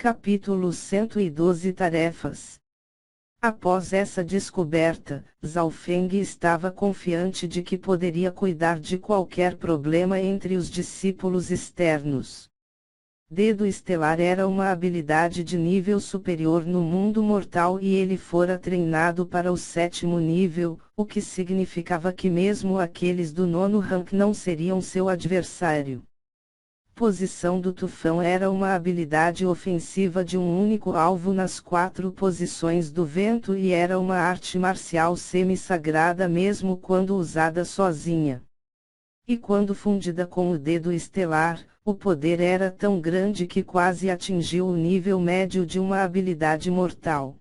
Capítulo 112 Tarefas. Após essa descoberta, Zhao Feng estava confiante de que poderia cuidar de qualquer problema entre os discípulos externos. Dedo estelar era uma habilidade de nível superior no mundo mortal e ele fora treinado para o 7º nível, o que significava que mesmo aqueles do 9º rank não seriam seu adversário. Posição do tufão era uma habilidade ofensiva de um único alvo nas 4 posições do vento e era uma arte marcial semi-sagrada mesmo quando usada sozinha. E quando fundida com o dedo estelar, o poder era tão grande que quase atingiu o nível médio de uma habilidade mortal.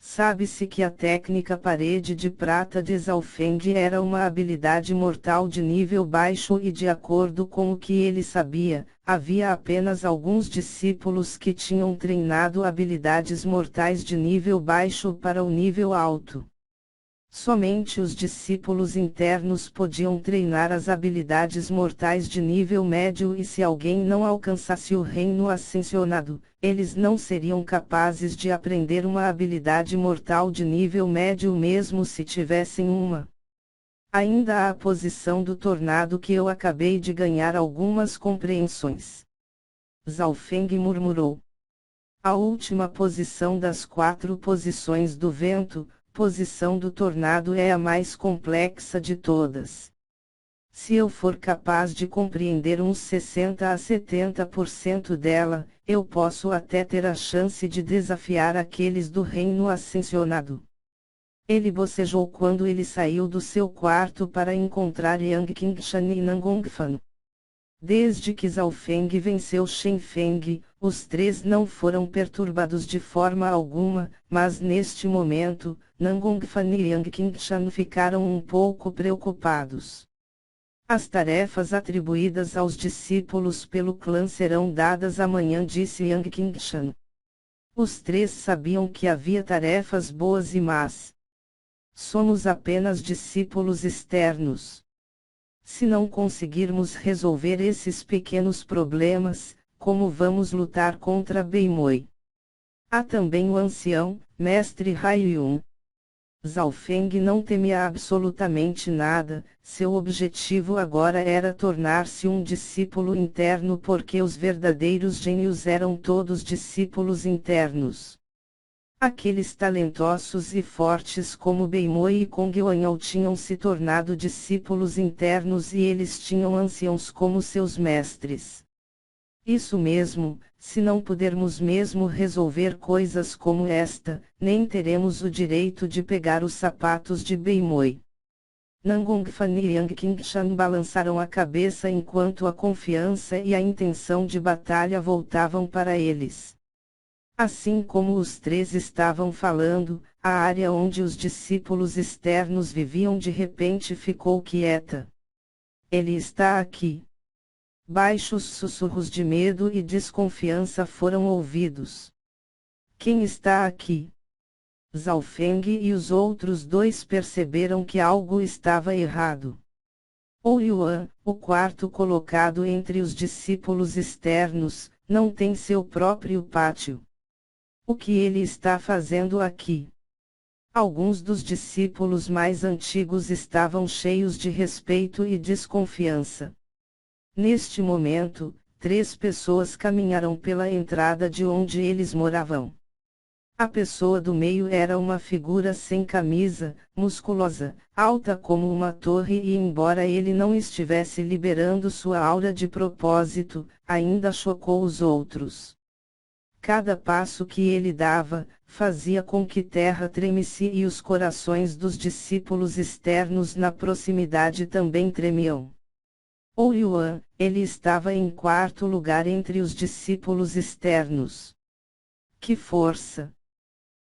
Sabe-se que a técnica parede de prata de Zhao Feng era uma habilidade mortal de nível baixo e de acordo com o que ele sabia, havia apenas alguns discípulos que tinham treinado habilidades mortais de nível baixo para o nível alto. Somente os discípulos internos podiam treinar as habilidades mortais de nível médio e se alguém não alcançasse o reino ascensionado, eles não seriam capazes de aprender uma habilidade mortal de nível médio mesmo se tivessem uma. Ainda há a posição do tornado que eu acabei de ganhar algumas compreensões. Zhao Feng murmurou. A última posição das 4 posições do vento, posição do tornado é a mais complexa de todas. Se eu for capaz de compreender uns 60 a 70% dela, eu posso até ter a chance de desafiar aqueles do reino ascensionado. Ele bocejou quando ele saiu do seu quarto para encontrar Yang Qingshan e Nangongfan. Desde que Zhao Feng venceu Shen Feng, os 3 não foram perturbados de forma alguma, mas neste momento, Nangongfan e Yang Qingshan ficaram um pouco preocupados. As tarefas atribuídas aos discípulos pelo clã serão dadas amanhã, disse Yang Qingshan. Os 3 sabiam que havia tarefas boas e más. Somos apenas discípulos externos. Se não conseguirmos resolver esses pequenos problemas, como vamos lutar contra Beimoi? Há também o ancião, mestre Haiyun. Zhao Feng não temia absolutamente nada, seu objetivo agora era tornar-se um discípulo interno porque os verdadeiros gênios eram todos discípulos internos. Aqueles talentosos e fortes como Beimoi e Kong Yuanyao tinham se tornado discípulos internos e eles tinham anciãos como seus mestres. Isso mesmo, se não pudermos mesmo resolver coisas como esta, nem teremos o direito de pegar os sapatos de Beimoi. Nangongfan e Yang Qingshan balançaram a cabeça enquanto a confiança e a intenção de batalha voltavam para eles. Assim como os 3 estavam falando, a área onde os discípulos externos viviam de repente ficou quieta. Ele está aqui. Baixos sussurros de medo e desconfiança foram ouvidos. Quem está aqui? Zhao Feng e os outros 2 perceberam que algo estava errado. Ou Yuan, o 4º colocado entre os discípulos externos, não tem seu próprio pátio. O que ele está fazendo aqui? Alguns dos discípulos mais antigos estavam cheios de respeito e desconfiança. Neste momento, 3 pessoas caminharam pela entrada de onde eles moravam. A pessoa do meio era uma figura sem camisa, musculosa, alta como uma torre e embora ele não estivesse liberando sua aura de propósito, ainda chocou os outros. Cada passo que ele dava, fazia com que terra tremesse e os corações dos discípulos externos na proximidade também tremiam. Ou Yuan, ele estava em 4º lugar entre os discípulos externos. Que força!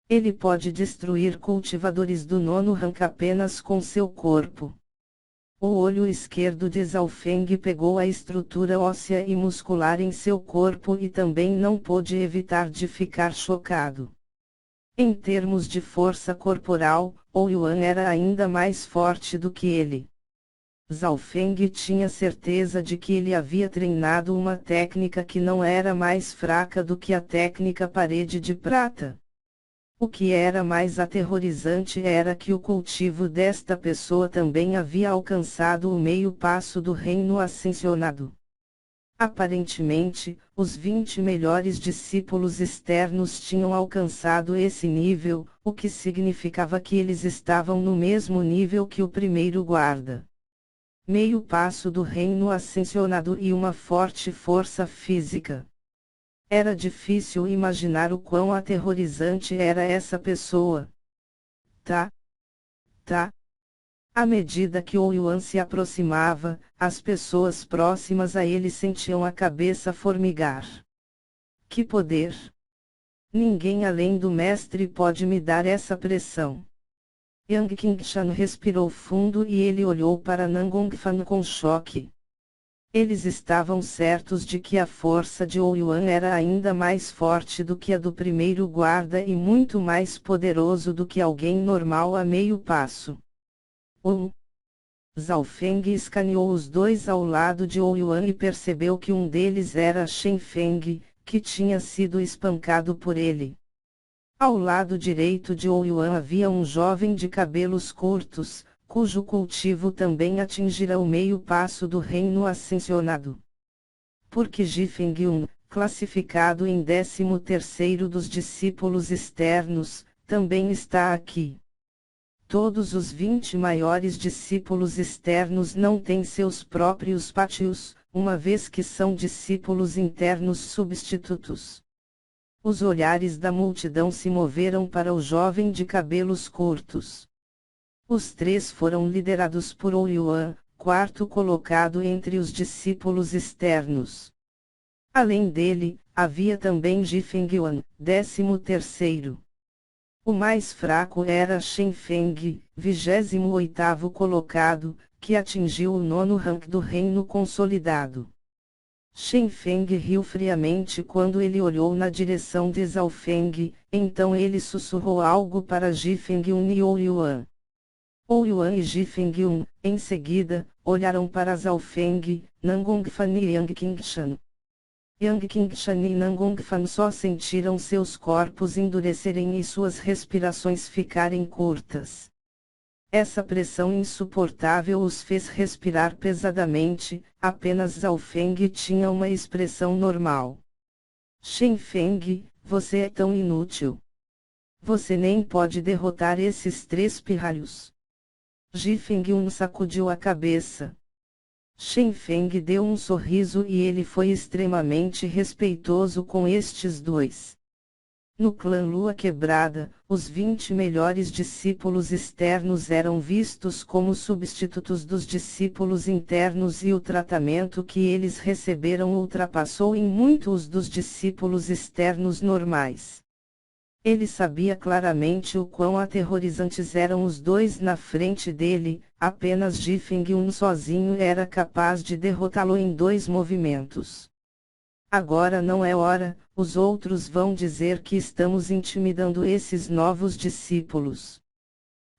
Ele pode destruir cultivadores do 9º rank apenas com seu corpo. O olho esquerdo de Zhao Feng pegou a estrutura óssea e muscular em seu corpo e também não pôde evitar de ficar chocado. Em termos de força corporal, Ou Yuan era ainda mais forte do que ele. Zhao Feng tinha certeza de que ele havia treinado uma técnica que não era mais fraca do que a técnica parede de prata. O que era mais aterrorizante era que o cultivo desta pessoa também havia alcançado o meio passo do reino ascensionado. Aparentemente, os 20 melhores discípulos externos tinham alcançado esse nível, o que significava que eles estavam no mesmo nível que o primeiro guarda. Meio passo do reino ascensionado e uma forte força física. Era difícil imaginar o quão aterrorizante era essa pessoa. Tá. À medida que Ouyuan se aproximava, as pessoas próximas a ele sentiam a cabeça formigar. Que poder! Ninguém além do mestre pode me dar essa pressão. Yang Qingshan respirou fundo e ele olhou para Nangongfan com choque. Eles estavam certos de que a força de Ouyuan era ainda mais forte do que a do primeiro guarda e muito mais poderoso do que alguém normal a meio passo. Zhao Feng escaneou os dois ao lado de Ouyuan e percebeu que um deles era Shen Feng, que tinha sido espancado por ele. Ao lado direito de Ouyuan havia um jovem de cabelos curtos, cujo cultivo também atingira o meio passo do reino ascensionado. Porque Ji Fengyun, classificado em 13º dos discípulos externos, também está aqui. Todos os 20 maiores discípulos externos não têm seus próprios pátios, uma vez que são discípulos internos substitutos. Os olhares da multidão se moveram para o jovem de cabelos curtos. Os 3 foram liderados por Ouyuan, quarto colocado entre os discípulos externos. Além dele, havia também Ji Fengyuan, 13º. O mais fraco era Shen Feng, 28º colocado, que atingiu o 9º rank do reino consolidado. Shen Feng riu friamente quando ele olhou na direção de Zhao Feng, então ele sussurrou algo para Ji Fengyun e Ouyuan. Ouyuan e Ji Fengyun, em seguida, olharam para Zhao Feng, Nangongfan e Yang Qingshan. Yang Qingshan e Nangongfan só sentiram seus corpos endurecerem e suas respirações ficarem curtas. Essa pressão insuportável os fez respirar pesadamente, apenas Zhao Feng tinha uma expressão normal. Shen Feng, você é tão inútil. Você nem pode derrotar esses 3 pirralhos. Ji Fengyun sacudiu a cabeça. Shen Feng deu um sorriso e ele foi extremamente respeitoso com estes 2. No clã Lua Quebrada, os 20 melhores discípulos externos eram vistos como substitutos dos discípulos internos e o tratamento que eles receberam ultrapassou em muito os dos discípulos externos normais. Ele sabia claramente o quão aterrorizantes eram os 2 na frente dele, apenas Ji Fengyun sozinho era capaz de derrotá-lo em 2 movimentos. Agora não é hora, os outros vão dizer que estamos intimidando esses novos discípulos.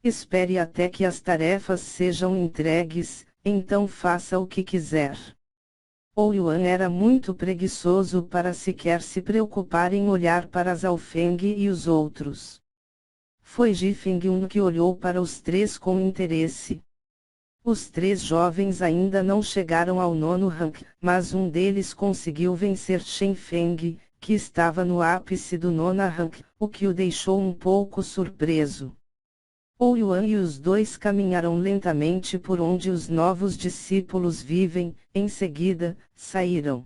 Espere até que as tarefas sejam entregues, então faça o que quiser. Ouyuan era muito preguiçoso para sequer se preocupar em olhar para Zhao Feng e os outros. Foi Ji Fengyun que olhou para os 3 com interesse. Os 3 jovens ainda não chegaram ao 9º rank, mas um deles conseguiu vencer Shen Feng, que estava no ápice do 9º rank, o que o deixou um pouco surpreso. Ouyuan e os 2 caminharam lentamente por onde os novos discípulos vivem, em seguida, saíram.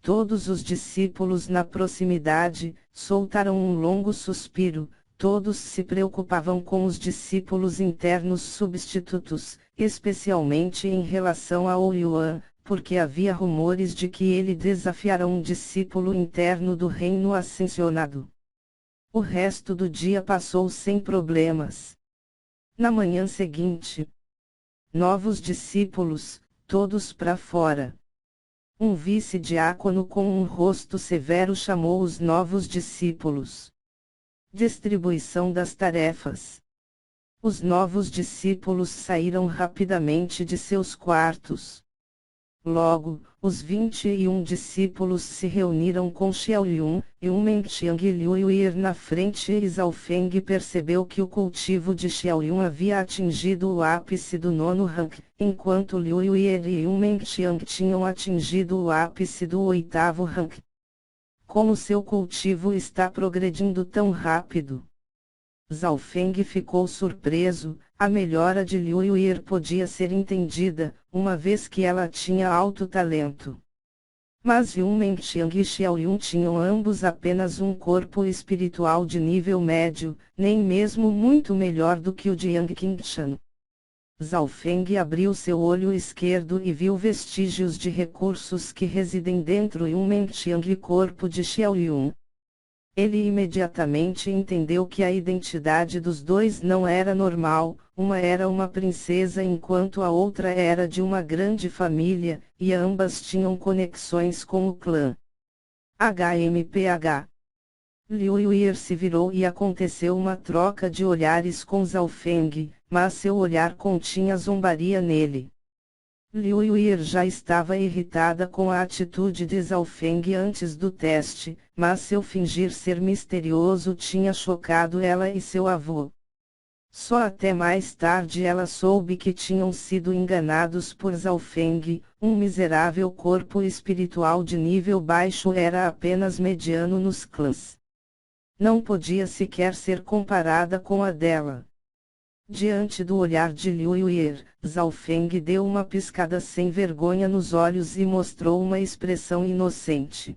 Todos os discípulos na proximidade, soltaram um longo suspiro, todos se preocupavam com os discípulos internos substitutos, especialmente em relação a Ouyuan, porque havia rumores de que ele desafiara um discípulo interno do reino ascensionado. O resto do dia passou sem problemas. Na manhã seguinte, novos discípulos, todos para fora. Um vice-diácono com um rosto severo chamou os novos discípulos. Distribuição das tarefas. Os novos discípulos saíram rapidamente de seus quartos. Logo, os 21 discípulos se reuniram com Xiaoyun, e Menqiang e Liu Yuer na frente, e Zhao Feng percebeu que o cultivo de Xiaoyun havia atingido o ápice do 9º rank, enquanto Liu Yuer e Menqiang tinham atingido o ápice do 8º rank. Como seu cultivo está progredindo tão rápido? Zhao Feng ficou surpreso. A melhora de Liu Yuer podia ser entendida, uma vez que ela tinha alto talento. Mas Menqiang e Xiaoyun tinham ambos apenas um corpo espiritual de nível médio, nem mesmo muito melhor do que o de Yang Qingshan. Zhao Feng abriu seu olho esquerdo e viu vestígios de recursos que residem dentro de Menqiang e corpo de Xiaoyun. Ele imediatamente entendeu que a identidade dos dois não era normal, uma era uma princesa enquanto a outra era de uma grande família, e ambas tinham conexões com o clã HMPH. Liu Yuer se virou e aconteceu uma troca de olhares com Zhao Feng, mas seu olhar continha zombaria nele. Liu Yuer já estava irritada com a atitude de Zhao Feng antes do teste, mas seu fingir ser misterioso tinha chocado ela e seu avô. Só até mais tarde ela soube que tinham sido enganados por Zhao Feng. Um miserável corpo espiritual de nível baixo era apenas mediano nos clãs. Não podia sequer ser comparada com a dela. Diante do olhar de Liu Yuer, Zhao Feng deu uma piscada sem vergonha nos olhos e mostrou uma expressão inocente.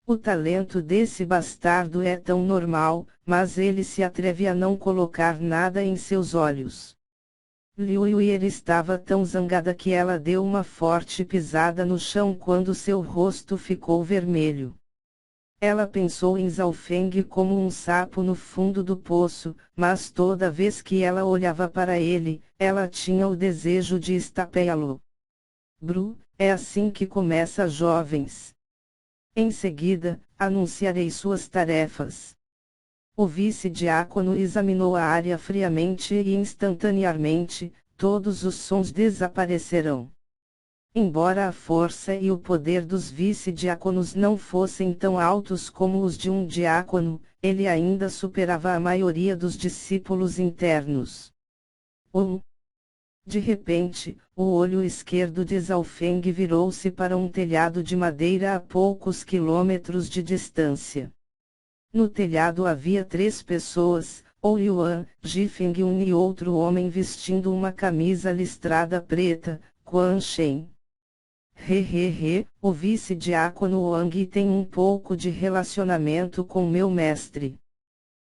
O talento desse bastardo é tão normal, mas ele se atreve a não colocar nada em seus olhos. Liu Yuer estava tão zangada que ela deu uma forte pisada no chão quando seu rosto ficou vermelho. Ela pensou em Zhao Feng como um sapo no fundo do poço, mas toda vez que ela olhava para ele, ela tinha o desejo de estapeá-lo. Bru, é assim que começa, jovens. Em seguida, anunciarei suas tarefas. O vice-diácono examinou a área friamente e instantaneamente, todos os sons desaparecerão. Embora a força e o poder dos vice-diáconos não fossem tão altos como os de um diácono, ele ainda superava a maioria dos discípulos internos. De repente, o olho esquerdo de Zhao Feng virou-se para um telhado de madeira a poucos quilômetros de distância. No telhado havia 3 pessoas, Ou Yuan, Ji Fengyun e outro homem vestindo uma camisa listrada preta, Quan Shen. O vice-diácono Wang tem um pouco de relacionamento com meu mestre.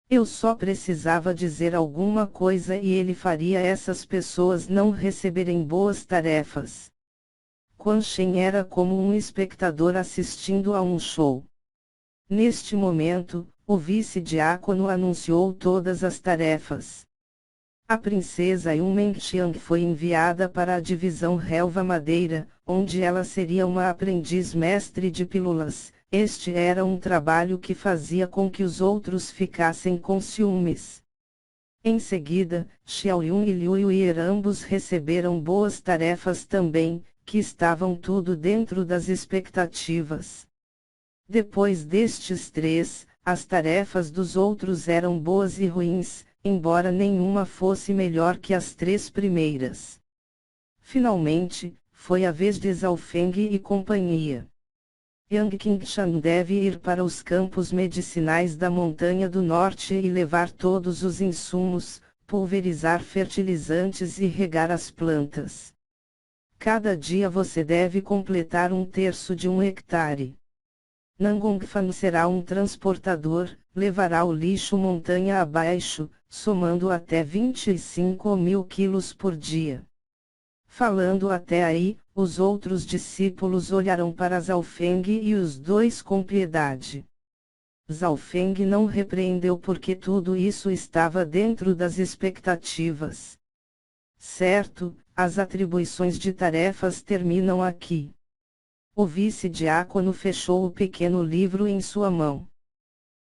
Eu só precisava dizer alguma coisa e ele faria essas pessoas não receberem boas tarefas. Quan Shen era como um espectador assistindo a um show. Neste momento, o vice-diácono anunciou todas as tarefas. A princesa Menqiang foi enviada para a divisão Relva Madeira, onde ela seria uma aprendiz mestre de pílulas. Este era um trabalho que fazia com que os outros ficassem com ciúmes. Em seguida, Xiaoyun e Liu Yuer ambos receberam boas tarefas também, que estavam tudo dentro das expectativas. Depois destes 3, as tarefas dos outros eram boas e ruins, embora nenhuma fosse melhor que as 3 primeiras. Finalmente, foi a vez de Zhao Feng e companhia. Yang Qingshan deve ir para os campos medicinais da Montanha do Norte e levar todos os insumos, pulverizar fertilizantes e regar as plantas. Cada dia você deve completar 1/3 de 1 hectare. Nangongfan será um transportador, levará o lixo montanha abaixo, somando até 25.000 quilos por dia. Falando até aí, os outros discípulos olharam para Zhao Feng e os dois com piedade. Zhao Feng não repreendeu porque tudo isso estava dentro das expectativas. Certo, as atribuições de tarefas terminam aqui. O vice-diácono fechou o pequeno livro em sua mão.